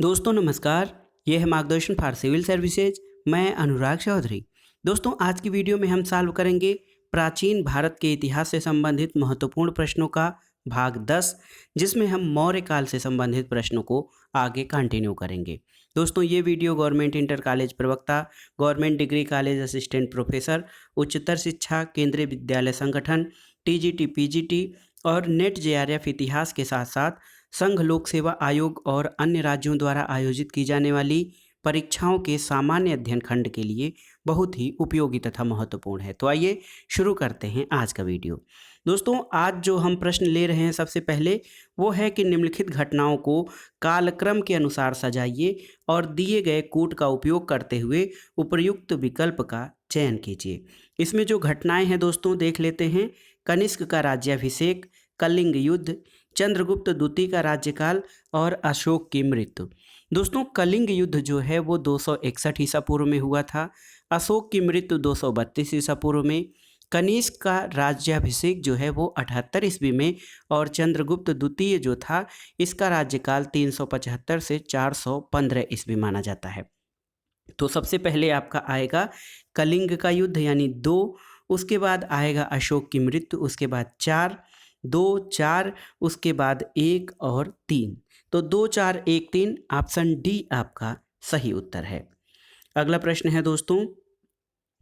दोस्तों नमस्कार। ये है मार्गदर्शन फॉर सिविल सर्विसेज। मैं अनुराग चौधरी। दोस्तों आज की वीडियो में हम सॉल्व करेंगे प्राचीन भारत के इतिहास से संबंधित महत्वपूर्ण प्रश्नों का भाग 10, जिसमें हम मौर्य काल से संबंधित प्रश्नों को आगे कंटिन्यू करेंगे। दोस्तों ये वीडियो गवर्नमेंट इंटर कॉलेज प्रवक्ता, government degree college assistant professor, उच्चतर शिक्षा केंद्रीय विद्यालय संगठन, टीजीटी पीजीटी और नेट जेआरएफ इतिहास के साथ साथ संघ लोक सेवा आयोग और अन्य राज्यों द्वारा आयोजित की जाने वाली परीक्षाओं के सामान्य अध्ययन खंड के लिए बहुत ही उपयोगी तथा महत्वपूर्ण है। तो आइए शुरू करते हैं आज का वीडियो। दोस्तों आज जो हम प्रश्न ले रहे हैं सबसे पहले वो है कि निम्नलिखित घटनाओं को कालक्रम के अनुसार सजाइए और दिए गए कूट का उपयोग करते हुए उपर्युक्त विकल्प का चयन कीजिए। इसमें जो घटनाएं हैं दोस्तों देख लेते हैं। कनिष्क का राज्याभिषेक, कलिंग युद्ध, चंद्रगुप्त द्वितीय का राज्यकाल और अशोक की मृत्यु। दोस्तों कलिंग युद्ध जो है वो 261 ईसा पूर्व में हुआ था। अशोक की मृत्यु 232 ईसा पूर्व में। कनिष्क का राज्याभिषेक जो है वो 78 ईस्वी में और चंद्रगुप्त द्वितीय जो था इसका राज्यकाल 375 से 415 ईस्वी माना जाता है। तो सबसे पहले आपका आएगा कलिंग का युद्ध यानी 2, उसके बाद आएगा अशोक की मृत्यु, उसके बाद 4, 2, 4, उसके बाद 1 और 3। तो 2, 4, 1, 3 ऑप्शन डी आपका सही उत्तर है। अगला प्रश्न है दोस्तों,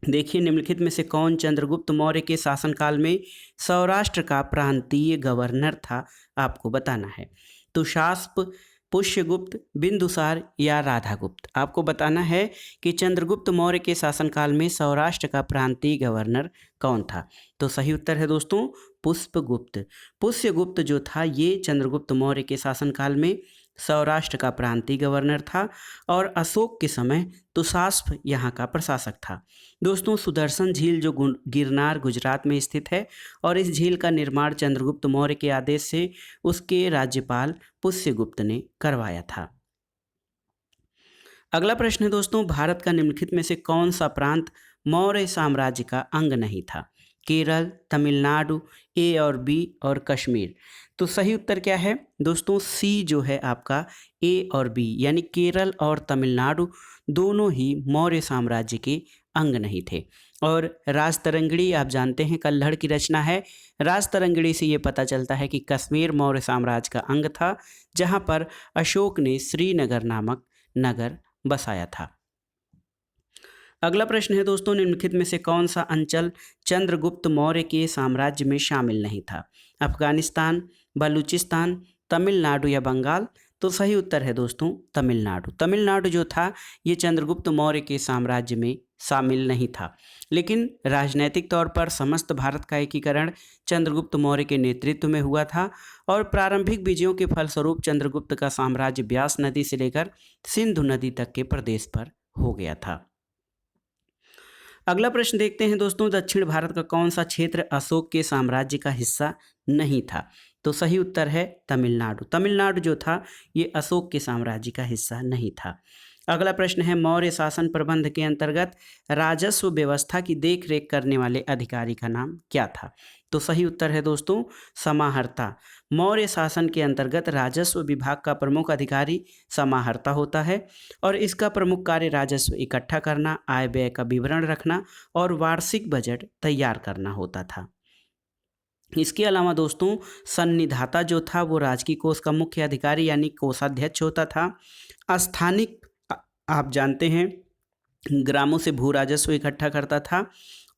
देखिए निम्नलिखित में से कौन चंद्रगुप्त मौर्य के शासनकाल में सौराष्ट्र का प्रांतीय गवर्नर था, आपको बताना है। तो शास्प, पुष्यगुप्त, बिंदुसार या राधागुप्त। आपको बताना है कि चंद्रगुप्त मौर्य के शासनकाल में सौराष्ट्र का प्रांतीय गवर्नर कौन था। तो सही उत्तर है दोस्तों पुष्पगुप्त। पुष्यगुप्त जो था ये चंद्रगुप्त मौर्य के शासनकाल में सौराष्ट्र का प्रांतीय गवर्नर था और अशोक के समय तुषास्प यहाँ का प्रशासक था। दोस्तों सुदर्शन झील जो गिरनार गुजरात में स्थित है और इस झील का निर्माण चंद्रगुप्त मौर्य के आदेश से उसके राज्यपाल पुष्यगुप्त ने करवाया था। अगला प्रश्न है दोस्तों, भारत का निम्नलिखित में से कौन सा प्रांत मौर्य साम्राज्य का अंग नहीं था। केरल, तमिलनाडु, ए और बी और कश्मीर। तो सही उत्तर क्या है दोस्तों, सी जो है आपका ए और बी यानी केरल और तमिलनाडु दोनों ही मौर्य साम्राज्य के अंग नहीं थे। और राजतरंगिणी आप जानते हैं कल्हड़ की रचना है। राजतरंगिणी से ये पता चलता है कि कश्मीर मौर्य साम्राज्य का अंग था, जहाँ पर अशोक ने श्रीनगर नामक नगर बसाया था। अगला प्रश्न है दोस्तों, निम्नलिखित में से कौन सा अंचल चंद्रगुप्त मौर्य के साम्राज्य में शामिल नहीं था। अफगानिस्तान, बलूचिस्तान, तमिलनाडु या बंगाल। तो सही उत्तर है दोस्तों तमिलनाडु। तमिलनाडु जो था ये चंद्रगुप्त मौर्य के साम्राज्य में शामिल नहीं था, लेकिन राजनैतिक तौर पर समस्त भारत का एकीकरण चंद्रगुप्त मौर्य के नेतृत्व में हुआ था और प्रारंभिक विजयों के फलस्वरूप चंद्रगुप्त का साम्राज्य ब्यास नदी से लेकर सिंधु नदी तक के प्रदेश पर हो गया था। अगला प्रश्न देखते हैं दोस्तों, दक्षिण भारत का कौन सा क्षेत्र अशोक के साम्राज्य का हिस्सा नहीं था। तो सही उत्तर है तमिलनाडु। तमिलनाडु जो था ये अशोक के साम्राज्य का हिस्सा नहीं था। अगला प्रश्न है, मौर्य शासन प्रबंध के अंतर्गत राजस्व व्यवस्था की देखरेख करने वाले अधिकारी का नाम क्या था। तो सही उत्तर है दोस्तों समाहर्ता। मौर्य शासन के अंतर्गत राजस्व विभाग का प्रमुख अधिकारी समाहर्ता होता है और इसका प्रमुख कार्य राजस्व इकट्ठा करना, आय व्यय का विवरण रखना और वार्षिक बजट तैयार करना होता था। इसके अलावा दोस्तों सन्निधाता जो था वो राजकीय कोष का मुख्य अधिकारी यानी कोषाध्यक्ष होता था। स्थानिक आप जानते हैं ग्रामों से भू राजस्व इकट्ठा करता था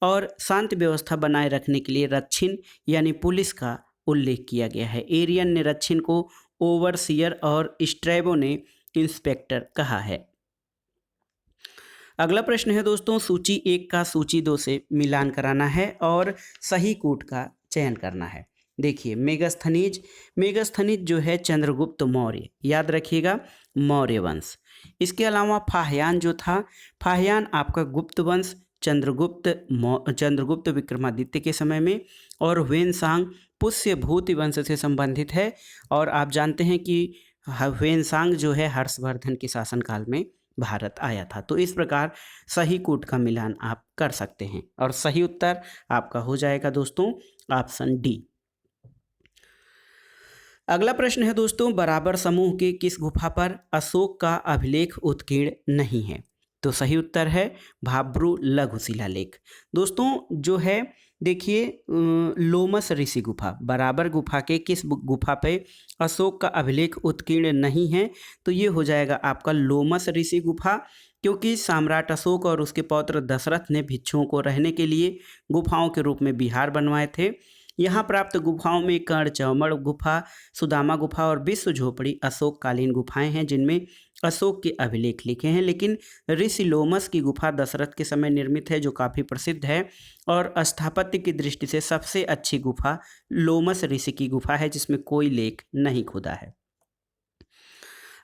और शांति व्यवस्था बनाए रखने के लिए रक्षिन यानी पुलिस का उल्लेख किया गया है। एरियन ने रक्षिन को ओवरसियर और स्ट्रैबो ने इंस्पेक्टर कहा है। अगला प्रश्न है दोस्तों, सूची 1 का सूची 2 से मिलान कराना है और सही कूट का चयन करना है। देखिए मेगास्थनीज जो है चंद्रगुप्त मौर्य, याद रखिएगा मौर्य वंश। इसके अलावा फाह्यान जो था, फाह्यान आपका गुप्त वंश चंद्रगुप्त विक्रमादित्य के समय में, और ह्वेनसांग पुष्यभूति वंश से संबंधित है। और आप जानते हैं कि ह्वेनसांग जो है हर्षवर्धन के शासनकाल में भारत आया था। तो इस प्रकार सही कूट का मिलान आप कर सकते हैं और सही उत्तर आपका हो जाएगा दोस्तों ऑप्शन डी। अगला प्रश्न है दोस्तों, बराबर समूह के किस गुफा पर अशोक का अभिलेख उत्कीर्ण नहीं है? तो सही उत्तर है भाब्रू लघु शिलालेख। दोस्तों जो है देखिए लोमस ऋषि गुफा, बराबर गुफा के किस गुफा पे अशोक का अभिलेख उत्कीर्ण नहीं है? तो ये हो जाएगा आपका लोमस ऋषि गुफा, क्योंकि सम्राट अशोक और उसके पौत्र दशरथ ने भिक्षुओं को रहने के लिए गुफाओं के रूप में विहार बनवाए थे। यहाँ प्राप्त गुफाओं में कर्ण चौमड़ गुफा, सुदामा गुफा और विश्व झोपड़ी अशोक कालीन गुफाएं हैं जिनमें अशोक के अभिलेख लिखे हैं। लेकिन ऋषि लोमस की गुफा दशरथ के समय निर्मित है, जो काफ़ी प्रसिद्ध है, और स्थापत्य की दृष्टि से सबसे अच्छी गुफा लोमस ऋषि की गुफा है जिसमें कोई लेख नहीं खुदा है।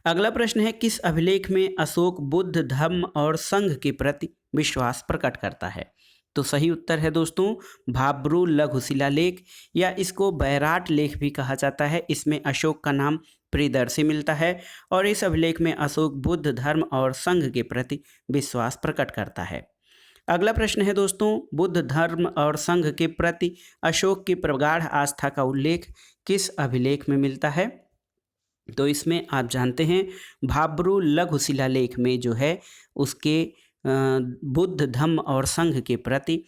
अगला प्रश्न है, किस अभिलेख में अशोक बुद्ध धर्म और संघ के प्रति विश्वास प्रकट करता है? तो सही उत्तर है दोस्तों भाब्रू लघु शिलालेख, या इसको बैराट लेख भी कहा जाता है। इसमें अशोक का नाम प्रियदर्शी मिलता है और इस अभिलेख में अशोक बुद्ध धर्म और संघ के प्रति विश्वास प्रकट करता है। अगला प्रश्न है दोस्तों, बुद्ध धर्म और संघ के प्रति अशोक की प्रगाढ़ आस्था का उल्लेख किस अभिलेख में मिलता है? तो इसमें आप जानते हैं भाब्रू लघु शिलालेख में जो है उसके बुद्ध धम्म और संघ के प्रति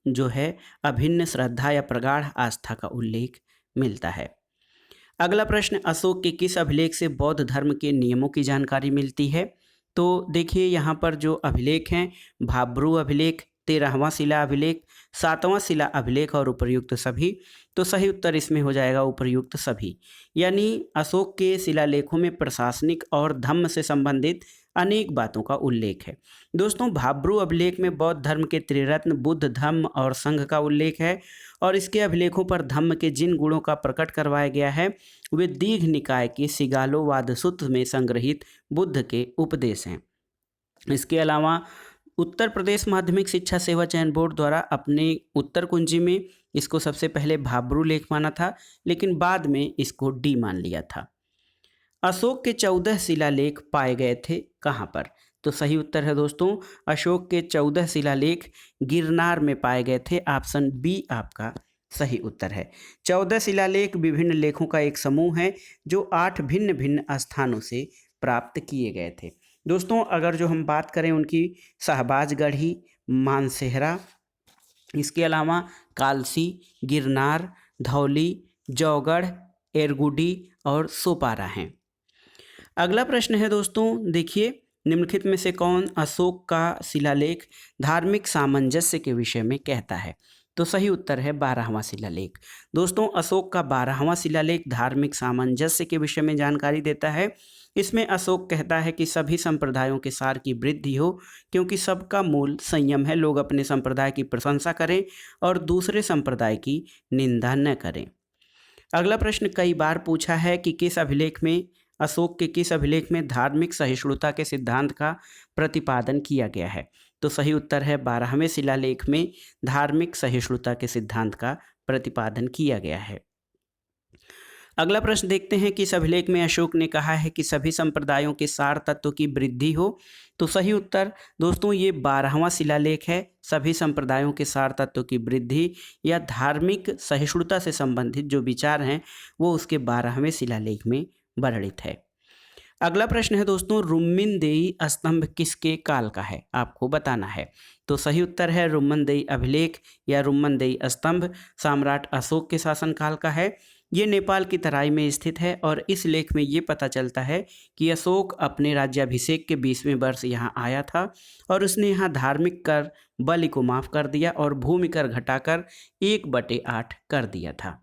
जो है अभिन्न श्रद्धा या प्रगाढ़ आस्था का उल्लेख मिलता है। अगला प्रश्न, अशोक के किस अभिलेख से बौद्ध धर्म के नियमों की जानकारी मिलती है? तो देखिए यहाँ पर जो अभिलेख हैं, भाब्रू अभिलेख, 13वां शिला अभिलेख, 7वां शिला अभिलेख और उपर्युक्त सभी। तो सही उत्तर इसमें हो जाएगा उपर्युक्त सभी। यानी अशोक के शिलालेखों में प्रशासनिक और धम्म से संबंधित अनेक बातों का उल्लेख है। दोस्तों भाब्रू अभिलेख में बौद्ध धर्म के त्रिरत्न बुद्ध धम्म और संघ का उल्लेख है, और इसके अभिलेखों पर धम्म के जिन गुणों का प्रकट करवाया गया है वे दीघ निकाय के सिगालोवाद सूत्र में संग्रहित बुद्ध के उपदेश हैं। इसके अलावा उत्तर प्रदेश माध्यमिक शिक्षा सेवा चयन बोर्ड द्वारा अपने उत्तर कुंजी में इसको सबसे पहले भाब्रू लेख माना था, लेकिन बाद में इसको डी मान लिया था। अशोक के 14 शिलालेख पाए गए थे कहाँ पर? तो सही उत्तर है दोस्तों अशोक के 14 शिलालेख गिरनार में पाए गए थे। ऑप्शन बी आपका सही उत्तर है। 14 शिलालेख विभिन्न लेखों का एक समूह है जो 8 भिन्न भिन्न स्थानों से प्राप्त किए गए थे। दोस्तों अगर जो हम बात करें उनकी, शाहबाजगढ़ी, मानसेहरा, इसके अलावा कालसी, गिरनार, धौली, जौगढ़, एरगुडी और सोपारा हैं। अगला प्रश्न है दोस्तों, देखिए निम्नलिखित में से कौन अशोक का शिलालेख धार्मिक सामंजस्य के विषय में कहता है? तो सही उत्तर है 12वां शिलालेख। दोस्तों अशोक का 12वां शिलालेख धार्मिक सामंजस्य के विषय में जानकारी देता है। इसमें अशोक कहता है कि सभी संप्रदायों के सार की वृद्धि हो, क्योंकि सबका मूल संयम है। लोग अपने संप्रदाय की प्रशंसा करें और दूसरे संप्रदाय की निंदा न करें। अगला प्रश्न कई बार पूछा है कि किस अभिलेख में, अशोक के किस अभिलेख में धार्मिक सहिष्णुता के सिद्धांत का प्रतिपादन किया गया है? तो सही उत्तर है 12वें शिलालेख में धार्मिक सहिष्णुता के सिद्धांत का प्रतिपादन किया गया है। अगला प्रश्न देखते हैं कि इस अभिलेख में अशोक ने कहा है कि सभी संप्रदायों के सार तत्व की वृद्धि हो। तो सही उत्तर दोस्तों ये 12वां शिलालेख है। सभी संप्रदायों के सार तत्व की वृद्धि या धार्मिक सहिष्णुता से संबंधित जो विचार हैं वो उसके 12वें शिलालेख में वर्णित है। अगला प्रश्न है दोस्तों, रुम्मिनदेई स्तंभ किसके काल का है? आपको बताना है। तो सही उत्तर है रुम्मनदेई अभिलेख या रुम्मनदेई स्तंभ सम्राट अशोक के शासनकाल का है। ये नेपाल की तराई में स्थित है और इस लेख में ये पता चलता है कि अशोक अपने राज्याभिषेक के 20वें वर्ष यहाँ आया था और उसने यहाँ धार्मिक कर बलि को माफ कर दिया और भूमि कर घटाकर 1/8 कर दिया था।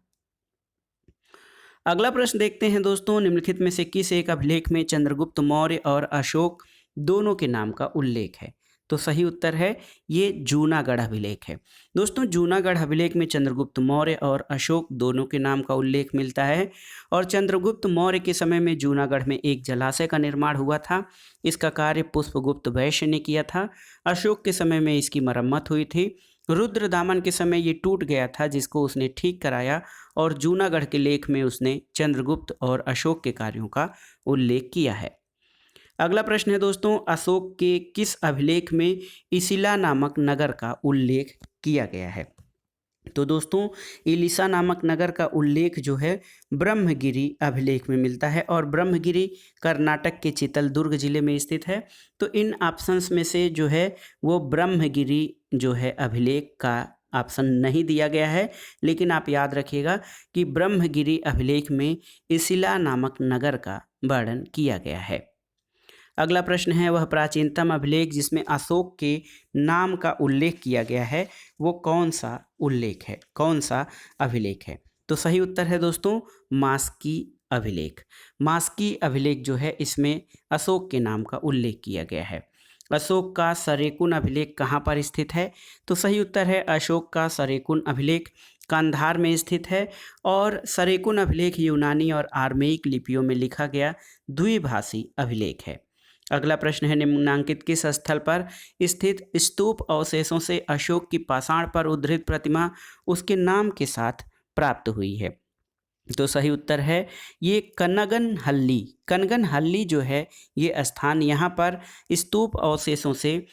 अगला प्रश्न देखते हैं दोस्तों, निम्नलिखित में से किस एक अभिलेख में चंद्रगुप्त मौर्य और अशोक दोनों के नाम का उल्लेख है? तो सही उत्तर है ये जूनागढ़ अभिलेख है। दोस्तों जूनागढ़ अभिलेख में चंद्रगुप्त मौर्य और अशोक दोनों के नाम का उल्लेख मिलता है और चंद्रगुप्त मौर्य के समय में जूनागढ़ में एक जलाशय का निर्माण हुआ था। इसका कार्य पुष्पगुप्त वैश्य ने किया था। अशोक के समय में इसकी मरम्मत हुई थी। रुद्रदामन के समय ये टूट गया था जिसको उसने ठीक कराया और जूनागढ़ के लेख में उसने चंद्रगुप्त और अशोक के कार्यों का उल्लेख किया है। अगला प्रश्न है दोस्तों, अशोक के किस अभिलेख में इसिला नामक नगर का उल्लेख किया गया है? तो दोस्तों इलिसा नामक नगर का उल्लेख जो है ब्रह्मगिरी अभिलेख में मिलता है और ब्रह्मगिरी कर्नाटक के चित्रदुर्ग जिले में स्थित है। तो इन ऑप्शंस में से जो है वो ब्रह्मगिरी जो है अभिलेख का ऑप्शन नहीं दिया गया है, लेकिन आप याद रखिएगा कि ब्रह्मगिरी अभिलेख में इसिला नामक नगर का वर्णन किया गया है। अगला प्रश्न है वह प्राचीनतम अभिलेख जिसमें अशोक के नाम का उल्लेख किया गया है वो कौन सा उल्लेख है, कौन सा अभिलेख है? तो सही उत्तर है दोस्तों मास्की अभिलेख। मास्की अभिलेख जो है इसमें अशोक के नाम का उल्लेख किया गया है। अशोक का सरेकुन अभिलेख कहाँ पर स्थित है? तो सही उत्तर है अशोक का सरेकुन अभिलेख कांधार में स्थित है और सरेकुन अभिलेख यूनानी और आर्मेइक लिपियों में लिखा गया द्विभाषी अभिलेख है। अगला प्रश्न है निम्नांकित किस स्थल पर स्थित स्तूप अवशेषों से अशोक की पाषाण पर उद्धृत प्रतिमा उसके नाम के साथ प्राप्त हुई है? तो सही उत्तर है ये कनगनहल्ली। कनगनहल्ली जो है ये स्थान, यहाँ पर स्तूप अवशेषों से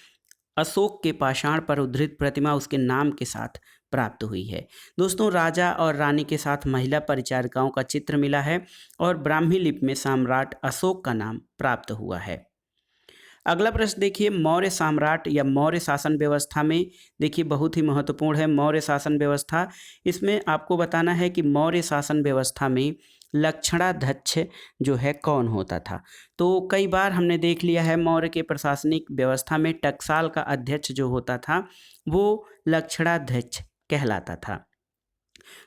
अशोक के पाषाण पर उद्धृत प्रतिमा उसके नाम के साथ प्राप्त हुई है। दोस्तों राजा और रानी के साथ महिला परिचारिकाओं का चित्र मिला है और ब्राह्मी लिपि में सम्राट अशोक का नाम प्राप्त हुआ है। अगला प्रश्न देखिए मौर्य सम्राट या मौर्य शासन व्यवस्था में देखिए बहुत ही महत्वपूर्ण है मौर्य शासन व्यवस्था। इसमें आपको बताना है कि मौर्य शासन व्यवस्था में लक्षणाध्यक्ष जो है कौन होता था। तो कई बार हमने देख लिया है मौर्य के प्रशासनिक व्यवस्था में टकसाल का अध्यक्ष जो होता था वो लक्षणाध्यक्ष कहलाता था।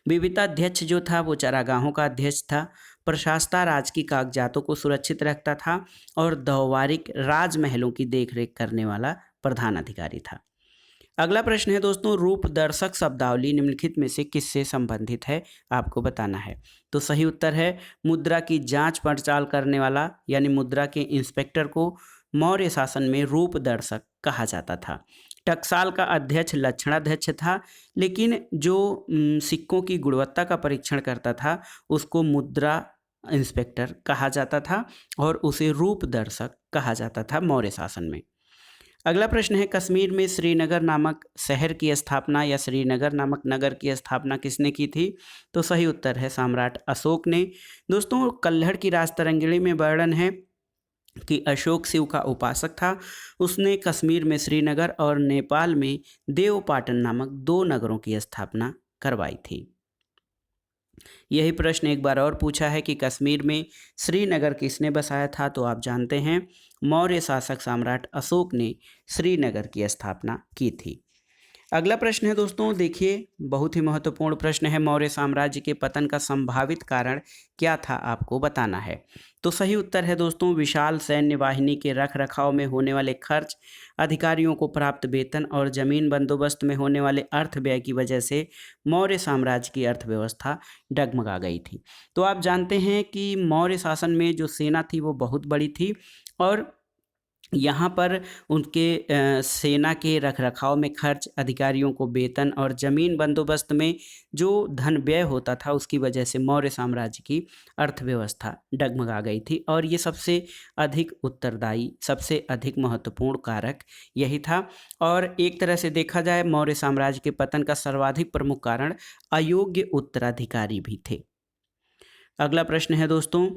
विविताध्यक्ष जो था वो चरागाहों का अध्यक्ष था। प्रशासता राज की कागजातों को सुरक्षित रखता था और दौवारिक राजमहलों की देखरेख करने वाला प्रधान अधिकारी था। अगला प्रश्न है दोस्तों रूपदर्शक शब्दावली निम्नलिखित में से किससे संबंधित है, आपको बताना है। तो सही उत्तर है मुद्रा की जांच पड़ताल करने वाला यानी मुद्रा के इंस्पेक्टर को मौर्य शासन में रूपदर्शक कहा जाता था। टकसाल का अध्यक्ष लक्षणाध्यक्ष था, लेकिन जो सिक्कों की गुणवत्ता का परीक्षण करता था उसको मुद्रा इंस्पेक्टर कहा जाता था और उसे रूपदर्शक कहा जाता था मौर्य शासन में। अगला प्रश्न है कश्मीर में श्रीनगर नामक शहर की स्थापना या श्रीनगर नामक नगर की स्थापना किसने की थी? तो सही उत्तर है सम्राट अशोक ने। दोस्तों कल्हड़ की राजतरंगिणी में वर्णन है कि अशोक शिव का उपासक था। उसने कश्मीर में श्रीनगर और नेपाल में देवपाटन नामक 2 नगरों की स्थापना करवाई थी। यही प्रश्न एक बार और पूछा है कि कश्मीर में श्रीनगर किसने बसाया था? तो आप जानते हैं मौर्य शासक सम्राट अशोक ने श्रीनगर की स्थापना की थी। अगला प्रश्न है दोस्तों देखिए बहुत ही महत्वपूर्ण प्रश्न है मौर्य साम्राज्य के पतन का संभावित कारण क्या था, आपको बताना है। तो सही उत्तर है दोस्तों विशाल सैन्य वाहिनी के रख रखाव में होने वाले खर्च, अधिकारियों को प्राप्त वेतन और जमीन बंदोबस्त में होने वाले अर्थ व्यय की वजह से मौर्य साम्राज्य की अर्थव्यवस्था डगमगा गई थी। तो आप जानते हैं कि मौर्य शासन में जो सेना थी वो बहुत बड़ी थी और यहाँ पर उनके सेना के रखरखाव में खर्च, अधिकारियों को वेतन और ज़मीन बंदोबस्त में जो धन व्यय होता था उसकी वजह से मौर्य साम्राज्य की अर्थव्यवस्था डगमगा गई थी और ये सबसे अधिक उत्तरदायी, सबसे अधिक महत्वपूर्ण कारक यही था। और एक तरह से देखा जाए मौर्य साम्राज्य के पतन का सर्वाधिक प्रमुख कारण अयोग्य उत्तराधिकारी भी थे। अगला प्रश्न है दोस्तों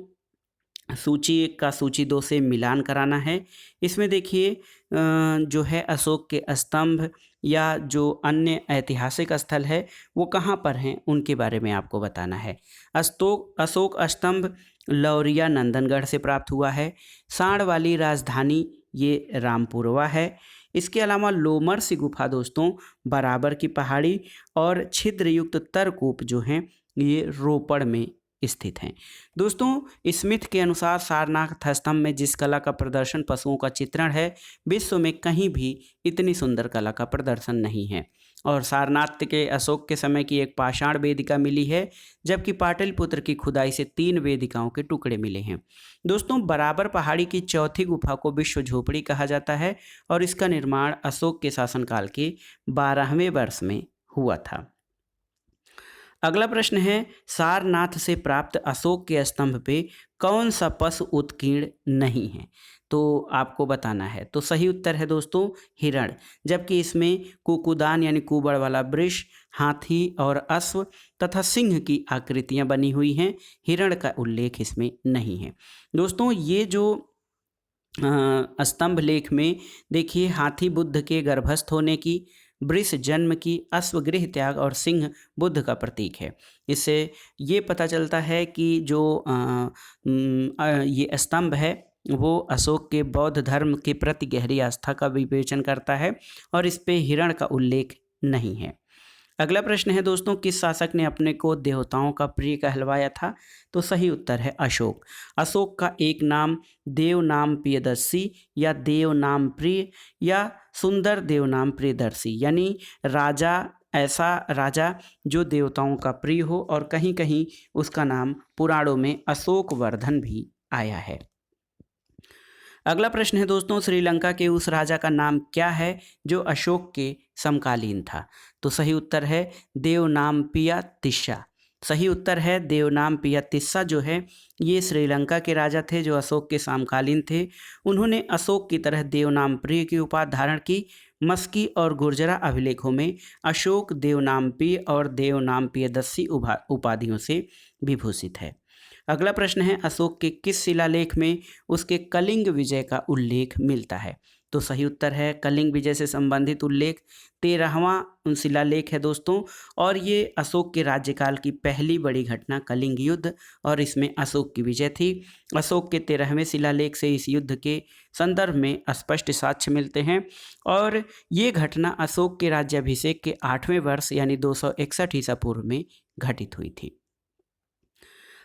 सूची 1 का सूची 2 से मिलान कराना है। इसमें देखिए जो है अशोक के स्तंभ या जो अन्य ऐतिहासिक स्थल है वो कहाँ पर हैं उनके बारे में आपको बताना है। अशोक स्तंभ लौरिया नंदनगढ़ से प्राप्त हुआ है। सांड वाली राजधानी ये रामपुरवा है। इसके अलावा लोमर्स गुफा दोस्तों बराबर की पहाड़ी और छिद्रयुक्त तरकूप जो हैं ये रोपड़ में स्थित हैं। दोस्तों स्मिथ के अनुसार सारनाथ स्तंभ में जिस कला का प्रदर्शन पशुओं का चित्रण है विश्व में कहीं भी इतनी सुंदर कला का प्रदर्शन नहीं है। और सारनाथ के अशोक के समय की एक पाषाण वेदिका मिली है, जबकि पाटलिपुत्र की खुदाई से 3 वेदिकाओं के टुकड़े मिले हैं। दोस्तों बराबर पहाड़ी की चौथी गुफा को विश्व झोपड़ी कहा जाता है और इसका निर्माण अशोक के शासनकाल के 12वें वर्ष में हुआ था। अगला प्रश्न है सारनाथ से प्राप्त अशोक के स्तंभ पे कौन सा पशु उत्कीर्ण नहीं है? तो आपको बताना है। तो सही उत्तर है दोस्तों हिरण, जबकि इसमें कुकुदान यानी कुबड़ वाला वृष, हाथी और अश्व तथा सिंह की आकृतियां बनी हुई हैं। हिरण का उल्लेख इसमें नहीं है। दोस्तों ये जो स्तंभ लेख में देखिए, हाथी बुद्ध के गर्भस्थ होने की, वृष जन्म की, अश्व गृह त्याग और सिंह बुद्ध का प्रतीक है। इससे ये पता चलता है कि जो ये स्तंभ है वो अशोक के बौद्ध धर्म के प्रति गहरी आस्था का विवेचन करता है और इस पे हिरण का उल्लेख नहीं है। अगला प्रश्न है दोस्तों, किस शासक ने अपने को देवताओं का प्रिय कहलवाया था? तो सही उत्तर है अशोक। अशोक का एक नाम देव नाम प्रियदर्शी या देव नाम प्रिय या सुंदर देव नाम प्रियदर्शी, यानी राजा, ऐसा राजा जो देवताओं का प्रिय हो, और कहीं कहीं उसका नाम पुराणों में अशोक वर्धन भी आया है। अगला प्रश्न है दोस्तों, श्रीलंका के उस राजा का नाम क्या है जो अशोक के समकालीन था? तो सही उत्तर है देवनामपिया तिस्सा। सही उत्तर है देवनामपिया तिस्सा जो है ये श्रीलंका के राजा थे जो अशोक के समकालीन थे। उन्होंने अशोक की तरह देवनामप्रिय की उपाधि धारण की। मस्की और गुर्जरा अभिलेखों में अशोक देवनामप्रिय और देवनामप्रियदर्शी उपाधियों से विभूषित है। अगला प्रश्न है, अशोक के किस शिलालेख में उसके कलिंग विजय का उल्लेख मिलता है? तो सही उत्तर है कलिंग विजय से संबंधित उल्लेख 13वां शिलालेख है दोस्तों, और ये अशोक के राज्यकाल की पहली बड़ी घटना कलिंग युद्ध, और इसमें अशोक की विजय थी। अशोक के 13वें शिलालेख से इस युद्ध के संदर्भ में स्पष्ट साक्ष्य मिलते हैं, और ये घटना अशोक के राज्याभिषेक के 8वें वर्ष यानी 261 ईसा पूर्व में घटित हुई थी।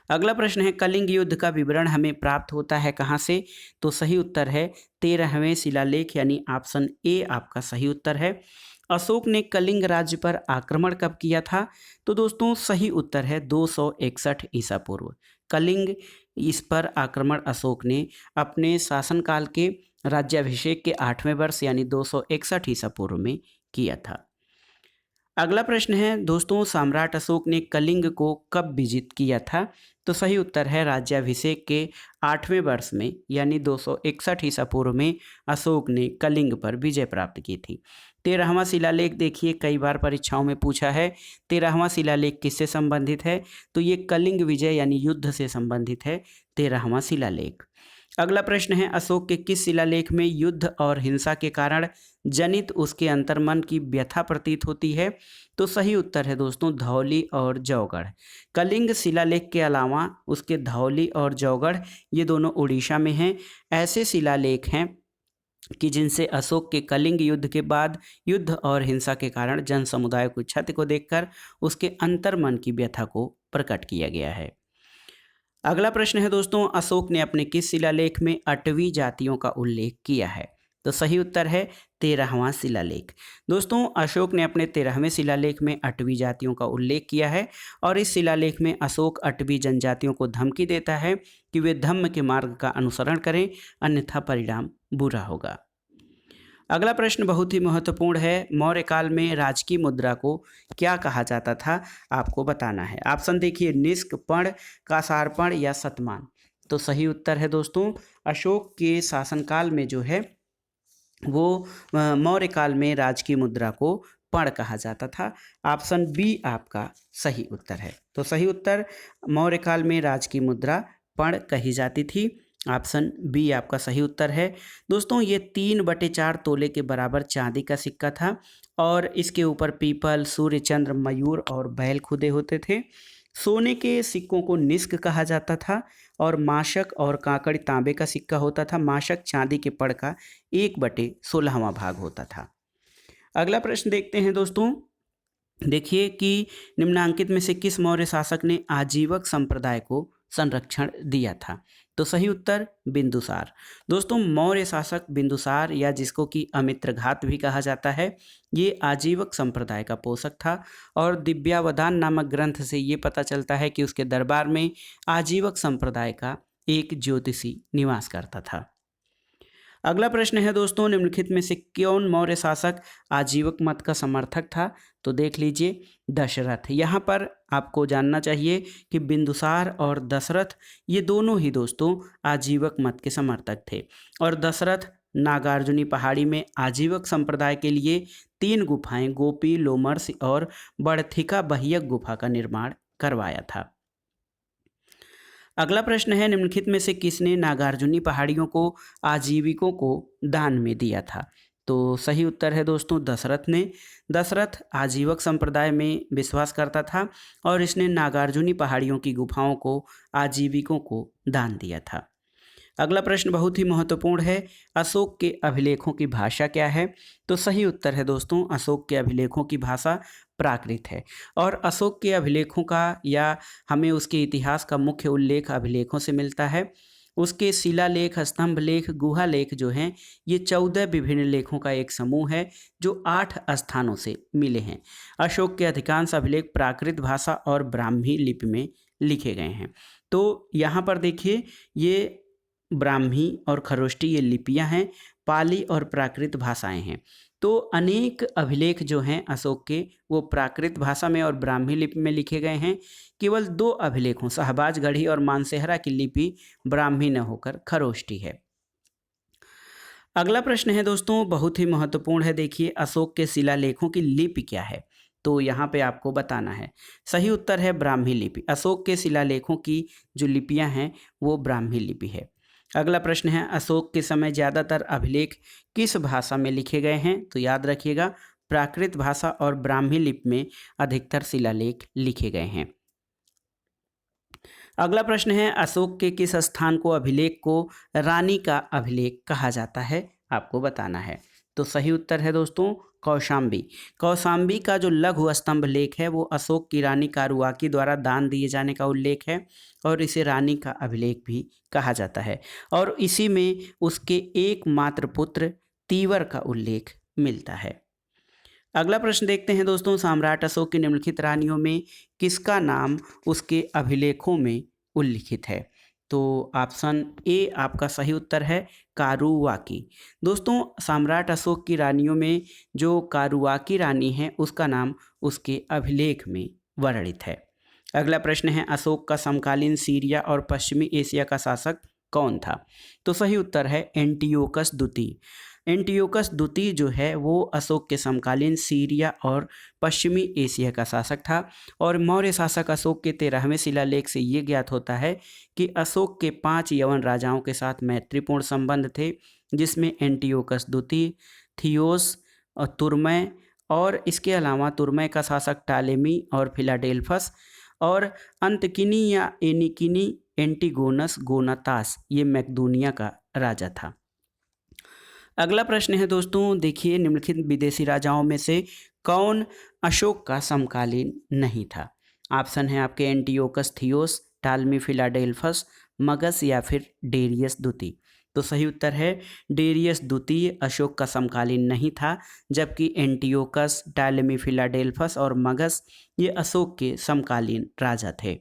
अगला प्रश्न है, कलिंग युद्ध का विवरण हमें प्राप्त होता है कहाँ से? तो सही उत्तर है 13वें शिलालेख यानी ऑप्शन ए आपका सही उत्तर है। अशोक ने कलिंग राज्य पर आक्रमण कब किया था? तो दोस्तों सही उत्तर है 261 ईसा पूर्व। कलिंग इस पर आक्रमण अशोक ने अपने शासनकाल के राज्याभिषेक के 8वें वर्ष यानी 261 ईसा पूर्व में किया था। अगला प्रश्न है दोस्तों, सम्राट अशोक ने कलिंग को कब विजित किया था? तो सही उत्तर है राज्याभिषेक के 8वें वर्ष में यानी 261 ईसा पूर्व में अशोक ने कलिंग पर विजय प्राप्त की थी। 13वां शिलालेख देखिए, कई बार परीक्षाओं में पूछा है 13वां शिलालेख किससे संबंधित है? तो ये कलिंग विजय यानी युद्ध से संबंधित है 13वां शिलालेख। अगला प्रश्न है, अशोक के किस शिलालेख में युद्ध और हिंसा के कारण जनित उसके अंतर्मन की व्यथा प्रतीत होती है? तो सही उत्तर है दोस्तों धौली और जौगढ़। कलिंग शिलालेख के अलावा उसके धौली और जौगढ़ ये दोनों उड़ीसा में हैं। ऐसे शिलालेख हैं कि जिनसे अशोक के कलिंग युद्ध के बाद युद्ध और हिंसा के कारण जन समुदाय को क्षति को देखकर उसके अंतर्मन की व्यथा को प्रकट किया गया है। अगला प्रश्न है दोस्तों, अशोक ने अपने किस शिलालेख में 8वीं जातियों का उल्लेख किया है? तो सही उत्तर है 13वां शिलालेख। दोस्तों अशोक ने अपने 13वें शिलालेख में 8वीं जातियों का उल्लेख किया है, और इस शिलालेख में अशोक 8वीं जनजातियों को धमकी देता है कि वे धम्म के मार्ग का अनुसरण करें, अन्यथा परिणाम बुरा होगा। अगला प्रश्न बहुत ही महत्वपूर्ण है, मौर्य काल में राजकीय मुद्रा को क्या कहा जाता था? आपको बताना है। ऑप्शन देखिए, निष्क, पर्ण, कासारपण या शतमान। तो सही उत्तर है दोस्तों अशोक के शासनकाल में जो है वो मौर्य काल में राजकीय मुद्रा को पर्ण कहा जाता था। ऑप्शन बी आपका सही उत्तर है। तो सही उत्तर मौर्य काल में राजकीय मुद्रा पर्ण कही जाती थी। ऑप्शन बी आपका सही उत्तर है। दोस्तों ये 3/4 तोले के बराबर चांदी का सिक्का था, और इसके ऊपर पीपल, सूर्य, चंद्र, मयूर और बैल खुदे होते थे। सोने के सिक्कों को निष्क कहा जाता था, और माशक और काकड़ तांबे का सिक्का होता था। माशक चांदी के पड़ का 1/16वां भाग होता था। अगला प्रश्न देखते हैं दोस्तों, देखिए कि निम्नांकित में से किस मौर्य शासक ने आजीवक संप्रदाय को संरक्षण दिया था? तो सही उत्तर बिंदुसार। दोस्तों मौर्य शासक बिंदुसार, या जिसको कि अमित्रघात भी कहा जाता है, ये आजीवक संप्रदाय का पोषक था, और दिव्यावधान नामक ग्रंथ से ये पता चलता है कि उसके दरबार में आजीवक संप्रदाय का एक ज्योतिषी निवास करता था। अगला प्रश्न है दोस्तों, निम्नलिखित में से कौन मौर्य शासक आजीवक मत का समर्थक था? तो देख लीजिए, दशरथ। यहाँ पर आपको जानना चाहिए कि बिंदुसार और दशरथ ये दोनों ही दोस्तों आजीवक मत के समर्थक थे। और दशरथ नागार्जुनी पहाड़ी में आजीवक संप्रदाय के लिए 3 गुफाएं गोपी, लोमर्स और बड़थिका बहियक गुफा का निर्माण करवाया था। अगला प्रश्न है, निम्नलिखित में से किसने नागार्जुनी पहाड़ियों को आजीविकों को दान में दिया था? तो सही उत्तर है दोस्तों दशरथ ने। दशरथ आजीवक संप्रदाय में विश्वास करता था और इसने नागार्जुनी पहाड़ियों की गुफाओं को आजीविकों को दान दिया था। अगला प्रश्न बहुत ही महत्वपूर्ण है, अशोक के अभिलेखों की भाषा क्या है? तो सही उत्तर है दोस्तों, अशोक के अभिलेखों की भाषा प्राकृत है। और अशोक के अभिलेखों का या हमें उसके इतिहास का मुख्य उल्लेख अभिलेखों से मिलता है। उसके शिलालेख, स्तंभ लेख, गुहा लेख जो हैं ये 14 विभिन्न लेखों का एक समूह है जो 8 स्थानों से मिले हैं। अशोक के अधिकांश अभिलेख प्राकृत भाषा और ब्राह्मी लिपि में लिखे गए हैं। तो यहाँ पर देखिए, ये ब्राह्मी और खरोष्टी ये लिपियां हैं, पाली और प्राकृत भाषाएं हैं। तो अनेक अभिलेख जो हैं अशोक के वो प्राकृत भाषा में और ब्राह्मी लिपि में लिखे गए हैं। केवल 2 अभिलेखों शहबाजगढ़ी और मानसेहरा की लिपि ब्राह्मी न होकर खरोष्टी है। अगला प्रश्न है दोस्तों, बहुत ही महत्वपूर्ण है। देखिए, अशोक के शिलालेखों की लिपि क्या है? तो यहाँ पे आपको बताना है। सही उत्तर है ब्राह्मी लिपि। अशोक के शिलालेखों की जो लिपियां हैं वो ब्राह्मी लिपि है। अगला प्रश्न है, अशोक के समय ज़्यादातर अभिलेख किस भाषा में लिखे गए हैं? तो याद रखिएगा, प्राकृत भाषा और ब्राह्मी लिपि में अधिकतर शिलालेख लिखे गए हैं। अगला प्रश्न है, अशोक के किस स्थान को अभिलेख को रानी का अभिलेख कहा जाता है? आपको बताना है। तो सही उत्तर है दोस्तों कौशाम्बी। कौशाम्बी का जो लघु स्तंभ लेख है वो अशोक की रानी कारुआकी द्वारा दान दिए जाने का उल्लेख है और इसे रानी का अभिलेख भी कहा जाता है। और इसी में उसके एकमात्र पुत्र तीवर का उल्लेख मिलता है। अगला प्रश्न देखते हैं दोस्तों, सम्राट अशोक की निम्नलिखित रानियों में किसका नाम उसके अभिलेखों में उल्लिखित है? तो ऑप्शन ए आपका सही उत्तर है कारुवाकी। दोस्तों, सम्राट अशोक की रानियों में जो कारुवाकी रानी है उसका नाम उसके अभिलेख में वर्णित है। अगला प्रश्न है, अशोक का समकालीन सीरिया और पश्चिमी एशिया का शासक कौन था? तो सही उत्तर है एंटियोकस द्वितीय। एंटियोकस द्वितीय जो है वो अशोक के समकालीन सीरिया और पश्चिमी एशिया का शासक था। और मौर्य शासक अशोक के 13वें शिलालेख से ये ज्ञात होता है कि अशोक के 5 यवन राजाओं के साथ मैत्रीपूर्ण संबंध थे, जिसमें एंटियोकस द्वितीय, थियोस और तुर्मै, और इसके अलावा तुर्मै का शासक टालेमी और फिलाडेल्फस, और अंतकिनी या एनिकिनी एंटीगोनस गोनातास ये मैक्दूनिया का राजा था। अगला प्रश्न है दोस्तों, देखिए, निम्नलिखित विदेशी राजाओं में से कौन अशोक का समकालीन नहीं था? ऑप्शन है आपके एंटियोकस थियोस, टालमी फिलाडेल्फस, मगस या फिर डेरियस द्वितीय। तो सही उत्तर है डेरियस द्वितीय अशोक का समकालीन नहीं था, जबकि एंटियोकस, टालमी फिलाडेल्फस और मगस ये अशोक के समकालीन राजा थे।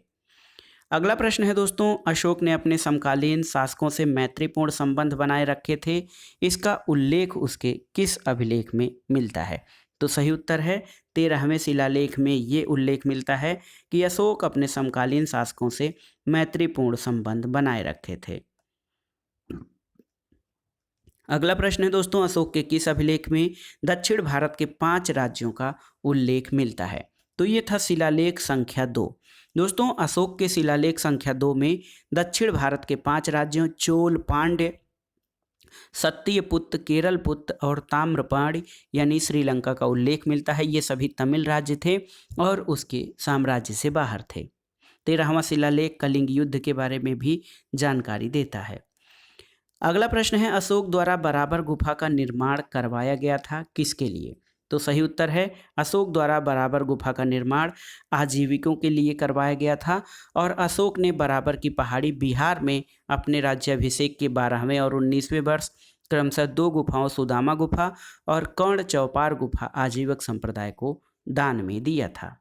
अगला प्रश्न है दोस्तों, अशोक ने अपने समकालीन शासकों से मैत्रीपूर्ण संबंध बनाए रखे थे, इसका उल्लेख उसके किस अभिलेख में मिलता है? तो सही उत्तर है 13वें शिलालेख में ये उल्लेख मिलता है कि अशोक अपने समकालीन शासकों से मैत्रीपूर्ण संबंध बनाए रखे थे। अगला प्रश्न है दोस्तों, अशोक के किस अभिलेख में दक्षिण भारत के 5 राज्यों का उल्लेख मिलता है? तो ये था शिलालेख संख्या 2। दोस्तों, अशोक के शिलालेख संख्या 2 में दक्षिण भारत के 5 राज्यों चोल, पांड्य, सत्यपुत्र, केरलपुत्र और ताम्रपाणी यानी श्रीलंका का उल्लेख मिलता है। ये सभी तमिल राज्य थे और उसके साम्राज्य से बाहर थे। 13वां शिलालेख कलिंग युद्ध के बारे में भी जानकारी देता है। अगला प्रश्न है, अशोक द्वारा बराबर गुफा का निर्माण करवाया गया था, किसके लिए? तो सही उत्तर है अशोक द्वारा बराबर गुफा का निर्माण आजीविकों के लिए करवाया गया था। और अशोक ने बराबर की पहाड़ी बिहार में अपने राज्याभिषेक के 12वें और 19वें वर्ष क्रमशः 2 गुफाओं सुदामा गुफा और कर्ण चौपार गुफा आजीवक संप्रदाय को दान में दिया था।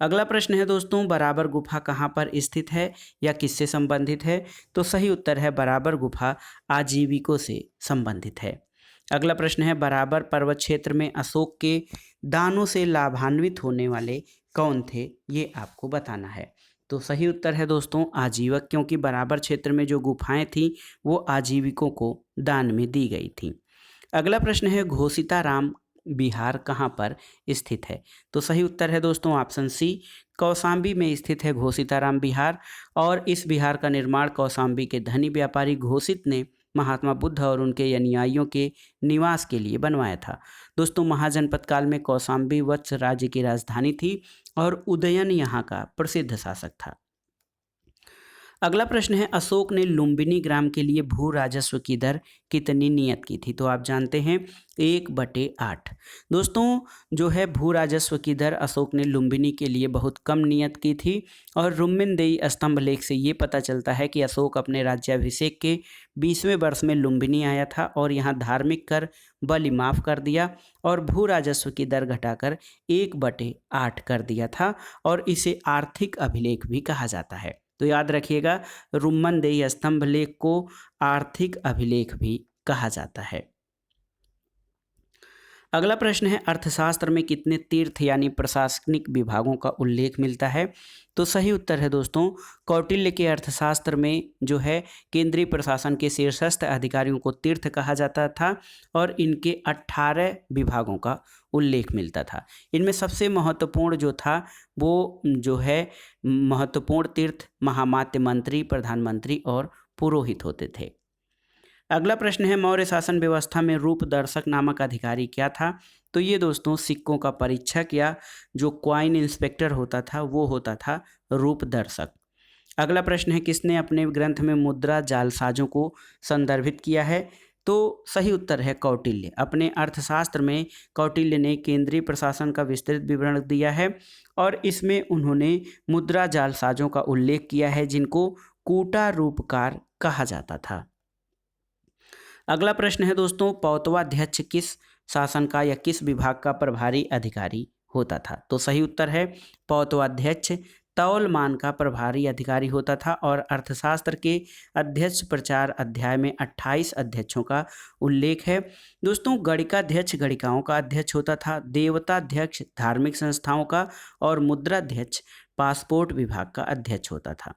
अगला प्रश्न है दोस्तों, बराबर गुफा कहाँ पर स्थित है या किससे संबंधित है? तो सही उत्तर है बराबर गुफा आजीविकों से संबंधित है। अगला प्रश्न है, बराबर पर्वत क्षेत्र में अशोक के दानों से लाभान्वित होने वाले कौन थे? ये आपको बताना है। तो सही उत्तर है दोस्तों आजीवक, क्योंकि बराबर क्षेत्र में जो गुफाएं थी वो आजीविकों को दान में दी गई थी। अगला प्रश्न है, घोषिताराम बिहार कहाँ पर स्थित है? तो सही उत्तर है दोस्तों ऑप्शन सी, कौशाम्बी में स्थित है घोषिताराम बिहार। और इस बिहार का निर्माण कौशाम्बी के धनी व्यापारी घोषित ने महात्मा बुद्ध और उनके अनुयायियों के निवास के लिए बनवाया था। दोस्तों महाजनपद काल में कौशाम्बी वत्स राज्य की राजधानी थी और उदयन यहाँ का प्रसिद्ध शासक था। अगला प्रश्न है, अशोक ने लुम्बिनी ग्राम के लिए भू राजस्व की दर कितनी नियत की थी? तो आप जानते हैं 1/8। दोस्तों जो है भू राजस्व की दर अशोक ने लुम्बिनी के लिए बहुत कम नियत की थी। और रुम्मिनदेई स्तंभ लेख से ये पता चलता है कि अशोक अपने राज्याभिषेक के 20वें वर्ष में लुम्बिनी आया था और यहाँ धार्मिक कर बलि माफ कर दिया और भू राजस्व की दर घटाकर 1/8 कर दिया था और इसे आर्थिक अभिलेख भी कहा जाता है। तो याद रखिएगा, रुम्मनदेई स्तंभ लेख को आर्थिक अभिलेख भी कहा जाता है। अगला प्रश्न है, अर्थशास्त्र में कितने तीर्थ यानी प्रशासनिक विभागों का उल्लेख मिलता है? तो सही उत्तर है दोस्तों, कौटिल्य के अर्थशास्त्र में जो है केंद्रीय प्रशासन के शीर्षस्थ अधिकारियों को तीर्थ कहा जाता था और इनके 18 विभागों का उल्लेख मिलता था। इनमें सबसे महत्वपूर्ण जो था वो जो है महत्वपूर्ण तीर्थ महामात्य मंत्री, प्रधानमंत्री और पुरोहित होते थे। अगला प्रश्न है, मौर्य शासन व्यवस्था में रूपदर्शक नामक अधिकारी क्या था? तो ये दोस्तों सिक्कों का परीक्षक या जो क्वाइन इंस्पेक्टर होता था वो होता था रूपदर्शक। अगला प्रश्न है, किसने अपने ग्रंथ में मुद्रा जालसाजों को संदर्भित किया है? तो सही उत्तर है कौटिल्य। अपने अर्थशास्त्र में कौटिल्य ने केंद्रीय प्रशासन का विस्तृत विवरण दिया है और इसमें उन्होंने मुद्रा जालसाजों का उल्लेख किया है जिनको कूटा रूपकार कहा जाता था। अगला प्रश्न है दोस्तों, पौतवाध्यक्ष किस शासन का या किस विभाग का प्रभारी अधिकारी होता था? तो सही उत्तर है पौतवाध्यक्ष तौलमान का प्रभारी अधिकारी होता था और अर्थशास्त्र के अध्यक्ष प्रचार अध्याय में 28 अध्यक्षों का उल्लेख है। दोस्तों गणिकाध्यक्ष गणिकाओं का अध्यक्ष होता था, देवताध्यक्ष धार्मिक संस्थाओं का और मुद्राध्यक्ष पासपोर्ट विभाग का अध्यक्ष होता था।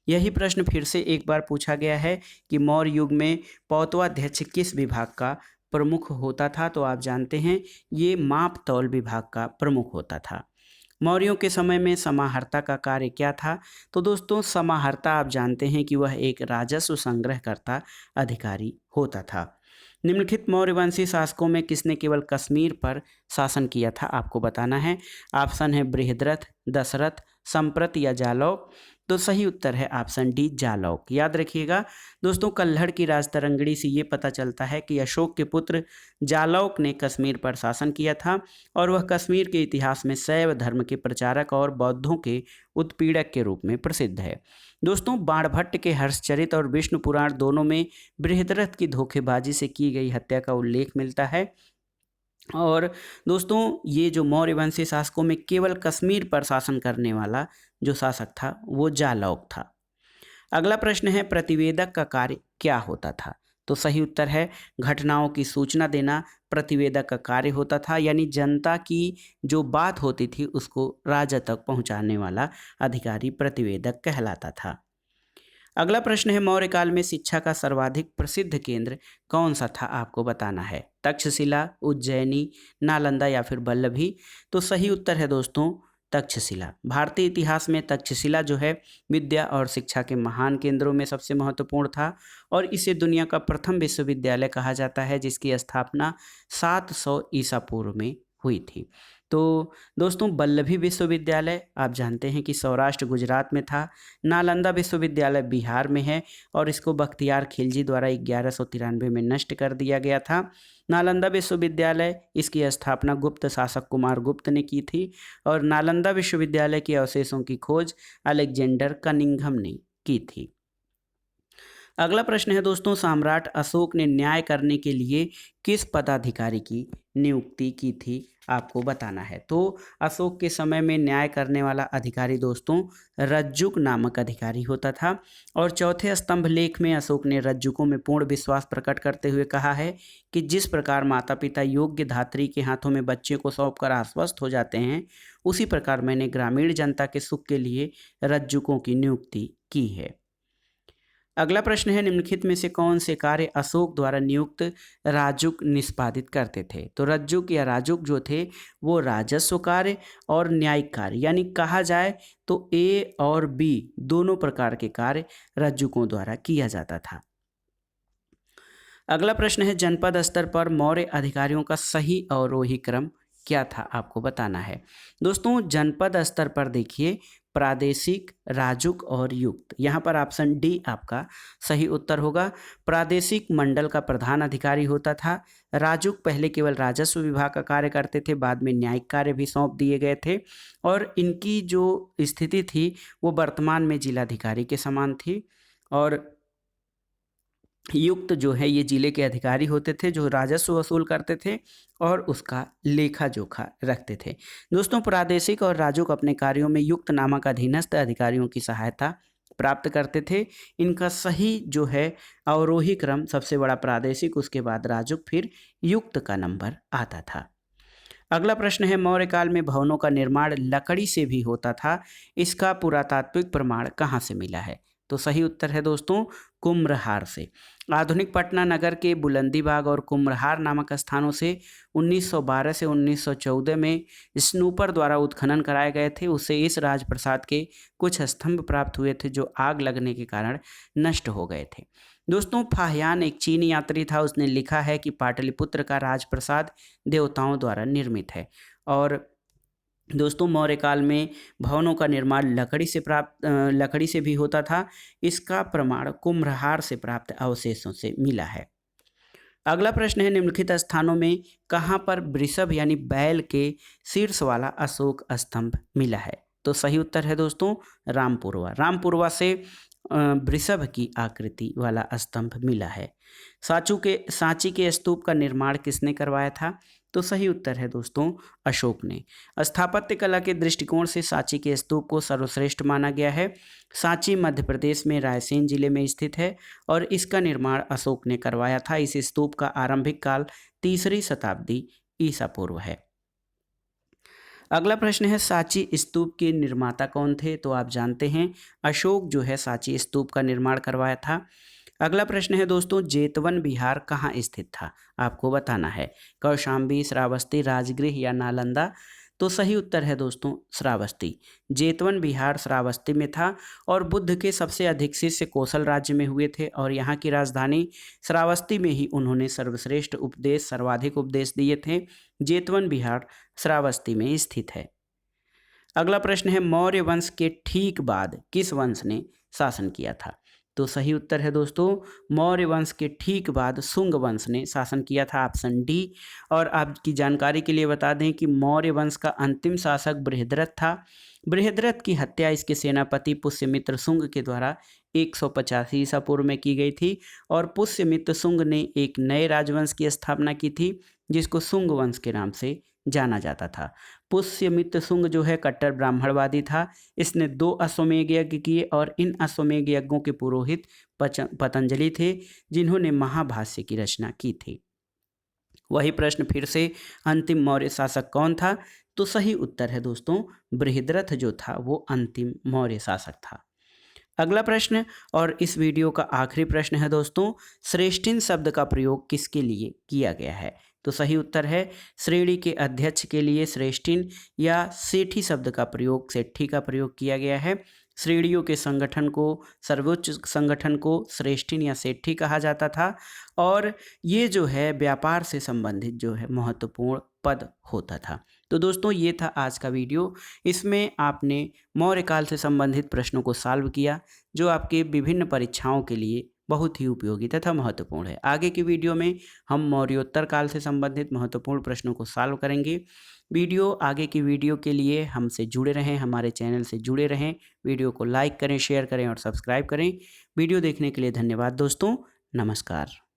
यही प्रश्न फिर से एक बार पूछा गया है कि मौर्य युग में पौतवाध्यक्ष किस विभाग का प्रमुख होता था? तो आप जानते हैं ये माप तौल विभाग का प्रमुख होता था। मौर्यों के समय में समाहर्ता का कार्य क्या था? तो दोस्तों समाहर्ता आप जानते हैं कि वह एक राजस्व संग्रहकर्ता अधिकारी होता था। निम्नलिखित मौर्यवंशी शासकों में किसने केवल कश्मीर पर शासन किया था? आपको बताना है। ऑप्शन है बृहद्रथ, दशरथ, संप्रत या जालौक। तो सही उत्तर है ऑप्शन डी जालौक। याद रखिएगा दोस्तों, कल्हड़ की राजतरंगिणी से ये पता चलता है कि अशोक के पुत्र जालौक ने कश्मीर पर शासन किया था और वह कश्मीर के इतिहास में शैव धर्म के प्रचारक और बौद्धों के उत्पीड़क के रूप में प्रसिद्ध है। दोस्तों बाणभट्ट के हर्षचरित और विष्णु पुराण दोनों में बृहद्रथ की धोखेबाजी से की गई हत्या का उल्लेख मिलता है। और दोस्तों ये जो मौर्यवंशी शासकों में केवल कश्मीर पर शासन करने वाला जो शासक था वो जालौक था। अगला प्रश्न है, प्रतिवेदक का कार्य क्या होता था? तो सही उत्तर है घटनाओं की सूचना देना प्रतिवेदक का कार्य होता था, यानी जनता की जो बात होती थी उसको राजा तक पहुंचाने वाला अधिकारी प्रतिवेदक कहलाता था। अगला प्रश्न है, मौर्य काल में शिक्षा का सर्वाधिक प्रसिद्ध केंद्र कौन सा था? आपको बताना है। तक्षशिला, उज्जैनी, नालंदा या फिर वल्लभी। तो सही उत्तर है दोस्तों तक्षशिला। भारतीय इतिहास में तक्षशिला जो है विद्या और शिक्षा के महान केंद्रों में सबसे महत्वपूर्ण था और इसे दुनिया का प्रथम विश्वविद्यालय कहा जाता है जिसकी स्थापना 700 ईसा पूर्व में हुई थी। तो दोस्तों वल्लभी विश्वविद्यालय आप जानते हैं कि सौराष्ट्र गुजरात में था। नालंदा विश्वविद्यालय बिहार में है और इसको बख्तियार खिलजी द्वारा 1193 में नष्ट कर दिया गया था। नालंदा विश्वविद्यालय इसकी स्थापना गुप्त शासक कुमार गुप्त ने की थी और नालंदा विश्वविद्यालय के अवशेषों की खोज अलेक्जेंडर कनिंघम ने की थी। अगला प्रश्न है दोस्तों, सम्राट अशोक ने न्याय करने के लिए किस पदाधिकारी की नियुक्ति की थी, आपको बताना है। तो अशोक के समय में न्याय करने वाला अधिकारी दोस्तों रज्जुक नामक अधिकारी होता था। और चौथे स्तंभ लेख में अशोक ने रज्जुकों में पूर्ण विश्वास प्रकट करते हुए कहा है कि जिस प्रकार माता पिता योग्य धात्री के हाथों में बच्चे को सौंपकर आश्वस्त हो जाते हैं, उसी प्रकार मैंने ग्रामीण जनता के सुख के लिए रज्जुकों की नियुक्ति की है। अगला प्रश्न है, निम्नलिखित में से कौन से कार्य अशोक द्वारा नियुक्त राजुक निष्पादित करते थे। तो रज्जुक या राजुक जो थे वो राजस्व कार्य और न्यायिक कार्य, यानी कहा जाए तो ए और बी दोनों प्रकार के कार्य रज्जुकों द्वारा किया जाता था। अगला प्रश्न है, जनपद स्तर पर मौर्य अधिकारियों का सही अवरोही क्रम क्या था, आपको बताना है। दोस्तों जनपद स्तर पर देखिए प्रादेशिक, राजुक और युक्त। यहाँ पर ऑप्शन डी आपका सही उत्तर होगा। प्रादेशिक मंडल का प्रधान अधिकारी होता था। राजुक पहले केवल राजस्व विभाग का कार्य करते थे, बाद में न्यायिक कार्य भी सौंप दिए गए थे और इनकी जो स्थिति थी वो वर्तमान में जिलाधिकारी के समान थी। और युक्त जो है ये जिले के अधिकारी होते थे जो राजस्व वसूल करते थे और उसका लेखा जोखा रखते थे। दोस्तों प्रादेशिक और राजुक अपने कार्यों में युक्त नामक अधीनस्थ अधिकारियों की सहायता प्राप्त करते थे। इनका सही जो है अवरोही क्रम सबसे बड़ा प्रादेशिक, उसके बाद राजुक, फिर युक्त का नंबर आता था। अगला प्रश्न है, मौर्य काल में भवनों का निर्माण लकड़ी से भी होता था, इसका पुरातात्विक प्रमाण कहाँ से मिला है। तो सही उत्तर है दोस्तों कुम्भहार से। आधुनिक पटना नगर के बुलंदीबाग और कुम्भहार नामक स्थानों से 1912 से 1914 में स्नूपर द्वारा उत्खनन कराए गए थे। उससे इस राजप्रसाद के कुछ स्तंभ प्राप्त हुए थे जो आग लगने के कारण नष्ट हो गए थे। दोस्तों फाहियान एक चीनी यात्री था, उसने लिखा है कि पाटलिपुत्र का राजप्रसाद देवताओं द्वारा निर्मित है। और दोस्तों मौर्य काल में भवनों का निर्माण लकड़ी से भी होता था, इसका प्रमाण कुम्भहार से प्राप्त अवशेषों से मिला है। अगला प्रश्न है, निम्नलिखित स्थानों में कहाँ पर वृषभ यानी बैल के शीर्ष वाला अशोक स्तंभ मिला है। तो सही उत्तर है दोस्तों रामपुरवा से वृषभ की आकृति वाला स्तंभ मिला है। सांची के स्तूप का निर्माण किसने करवाया था। तो सही उत्तर है दोस्तों अशोक ने। स्थापत्य कला के दृष्टिकोण से सांची के स्तूप को सर्वश्रेष्ठ माना गया है। सांची मध्य प्रदेश में रायसेन जिले में स्थित है और इसका निर्माण अशोक ने करवाया था। इस स्तूप का आरंभिक काल 3री शताब्दी ईसा पूर्व है। अगला प्रश्न है, सांची स्तूप के निर्माता कौन थे। तो आप जानते हैं अशोक जो है सांची स्तूप का निर्माण करवाया था। अगला प्रश्न है दोस्तों, जेतवन विहार कहाँ स्थित था, आपको बताना है। कौशाम्बी, श्रावस्ती, राजगृह या नालंदा। तो सही उत्तर है दोस्तों श्रावस्ती। जेतवन विहार श्रावस्ती में था और बुद्ध के सबसे अधिक शिष्य कौशल राज्य में हुए थे और यहाँ की राजधानी श्रावस्ती में ही उन्होंने सर्वाधिक उपदेश दिए थे। जेतवन विहार श्रावस्ती में स्थित है। अगला प्रश्न है, मौर्य वंश के ठीक बाद किस वंश ने शासन किया था। तो सही उत्तर है दोस्तों मौर्य वंश के ठीक बाद शुंग वंश ने शासन किया था, ऑप्शन डी। और आपकी जानकारी के लिए बता दें कि मौर्य वंश का अंतिम शासक बृहद्रथ था। बृहद्रथ की हत्या इसके सेनापति पुष्यमित्र शुंग के द्वारा 185 ईसा पूर्व में की गई थी और पुष्यमित्र शुंग ने एक नए राजवंश की स्थापना की थी जिसको शुंग वंश के नाम से जाना जाता था। पुष्यमित्र शुंग जो है कट्टर ब्राह्मणवादी था। इसने 2 अश्वमेध यज्ञ किए और इन अश्वमेध यज्ञों के पुरोहित पतंजलि थे जिन्होंने महाभाष्य की रचना की थी। वही प्रश्न फिर से, अंतिम मौर्य शासक कौन था। तो सही उत्तर है दोस्तों बृहद्रथ जो था वो अंतिम मौर्य शासक था। अगला प्रश्न और इस वीडियो का आखिरी प्रश्न है दोस्तों, श्रेष्ठिन शब्द का प्रयोग किसके लिए किया गया है। तो सही उत्तर है श्रेणी के अध्यक्ष के लिए श्रेष्ठिन या सेठी शब्द का प्रयोग, सेठी का प्रयोग किया गया है। श्रेणियों के संगठन को, सर्वोच्च संगठन को श्रेष्ठिन या सेठी कहा जाता था और ये जो है व्यापार से संबंधित जो है महत्वपूर्ण पद होता था। तो दोस्तों ये था आज का वीडियो। इसमें आपने मौर्य काल से संबंधित प्रश्नों को सॉल्व किया जो आपके विभिन्न परीक्षाओं के लिए बहुत ही उपयोगी तथा महत्वपूर्ण है। आगे की वीडियो में हम मौर्योत्तर काल से संबंधित महत्वपूर्ण प्रश्नों को सॉल्व करेंगे। आगे की वीडियो के लिए हमसे जुड़े रहें, हमारे चैनल से जुड़े रहें। वीडियो को लाइक करें, शेयर करें और सब्सक्राइब करें। वीडियो देखने के लिए धन्यवाद दोस्तों। नमस्कार।